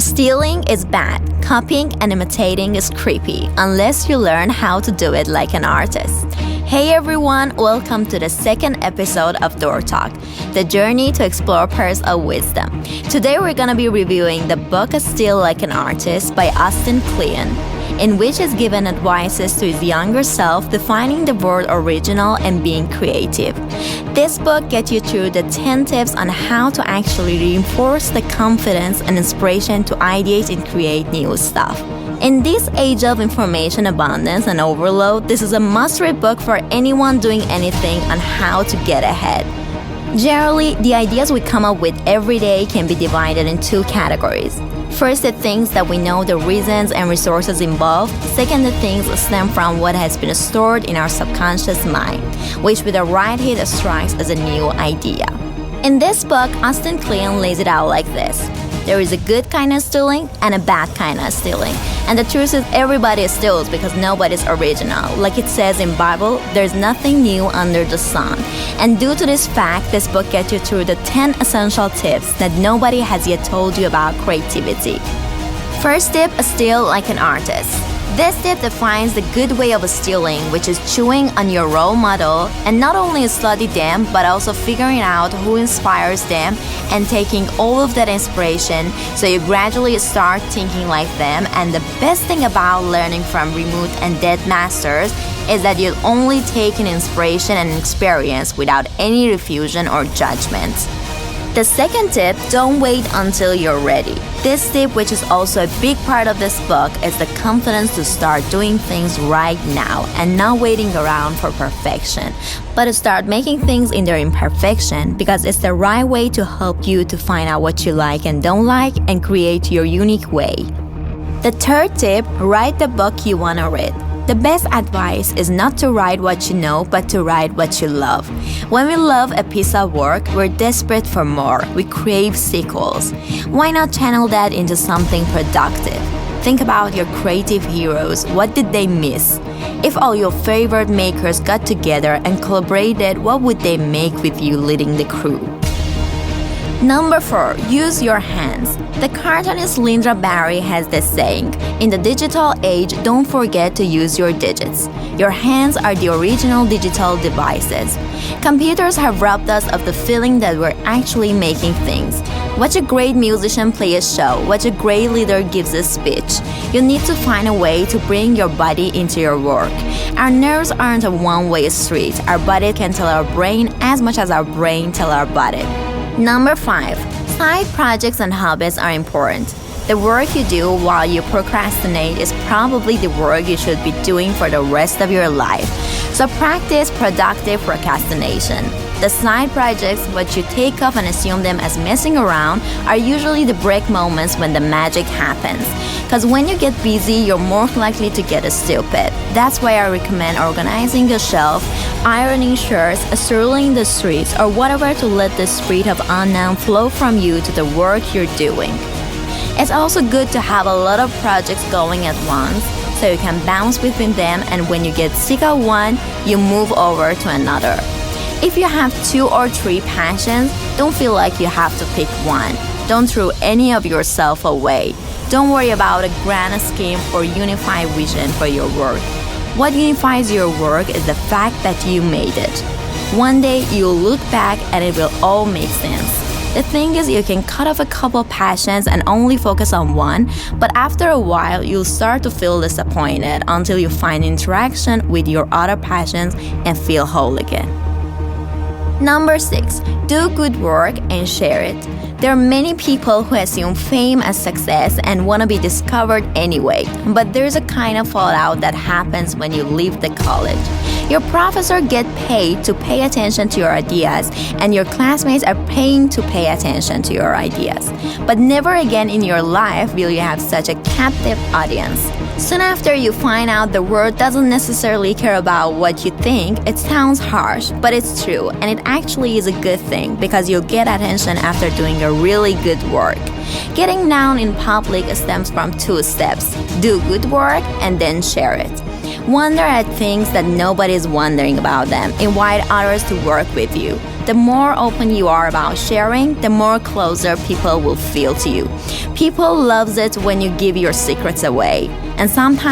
Stealing is bad. Copying and imitating is creepy, unless you learn how to do it like an artist. Hey everyone, welcome to the second episode of Door Talk, the journey to explore pearls of wisdom. Today we're gonna be reviewing the book Steal Like an Artist by Kleon, in which is given advices to his younger self defining the word original and being creative. This book gets you through the 10 tips on how to actually reinforce the confidence and inspiration to ideate and create new stuff. In this age of information abundance and overload, this is a must-read book for anyone doing anything on how to get ahead. Generally, the ideas we come up with every day can be divided in two categories. First, the things that we know the reasons and resources involved. Second, the things that stem from what has been stored in our subconscious mind, which with a right hit strikes as a new idea. In this book, Kleon lays it out like this. There is a good kind of stealing and a bad kind of stealing. And the truth is everybody steals because nobody's original. Like it says in Bible, there's nothing new under the sun. And due to this fact, this book gets you through the 10 essential tips that nobody has yet told you about creativity. First tip, steal like an artist. This tip defines the good way of stealing, which is chewing on your role model and not only study them, but also figuring out who inspires them and taking all of that inspiration so you gradually start thinking like them. And the best thing about learning from remote and dead masters is that you'll only take an inspiration and experience without any refusion or judgment. The second tip, don't wait until you're ready. This tip, which is also a big part of this book, is the confidence to start doing things right now and not waiting around for perfection, but to start making things in their imperfection because it's the right way to help you to find out what you like and don't like and create your unique way. The third tip, write the book you want to read. The best advice is not to write what you know, but to write what you love. When we love a piece of work, we're desperate for more. We crave sequels. Why not channel that into something productive? Think about your creative heroes. What did they miss? If all your favorite makers got together and collaborated, what would they make with you leading the crew? Number 4, use your hands. The cartoonist Linda Barry has this saying, in the digital age, don't forget to use your digits. Your hands are the original digital devices. Computers have robbed us of the feeling that we're actually making things. Watch a great musician play a show. Watch a great leader gives a speech. You need to find a way to bring your body into your work. Our nerves aren't a one-way street. Our body can tell our brain as much as our brain tells our body. Number 5, side projects and hobbies are important. The work you do while you procrastinate is probably the work you should be doing for the rest of your life. So practice productive procrastination. The side projects, what you take off and assume them as messing around, are usually the break moments when the magic happens. Because when you get busy, you're more likely to get stupid. That's why I recommend organizing a shelf, ironing shirts, strolling the streets, or whatever to let the spirit of unknown flow from you to the work you're doing. It's also good to have a lot of projects going at once, so you can bounce between them, and when you get sick of one, you move over to another. If you have 2 or 3 passions, don't feel like you have to pick one. Don't throw any of yourself away. Don't worry about a grand scheme or unified vision for your work. What unifies your work is the fact that you made it. One day you'll look back and it will all make sense. The thing is, you can cut off a couple passions and only focus on one, but after a while you'll start to feel disappointed until you find interaction with your other passions and feel whole again. Number 6, do good work and share it. There are many people who assume fame as success and want to be discovered anyway, but there's a kind of fallout that happens when you leave the college. Your professor gets paid to pay attention to your ideas, and your classmates are paying to pay attention to your ideas. But never again in your life will you have such a captive audience. Soon after you find out the world doesn't necessarily care about what you think, it sounds harsh, but it's true, and it actually is a good thing because you'll get attention after doing a really good work. Getting known in public stems from 2 steps: do good work and then share it. Wonder at things that nobody's wondering about them. Invite others to work with you. the more open you are about sharing, the more closer people will feel to you. People loves it when you give your secrets away. And sometimes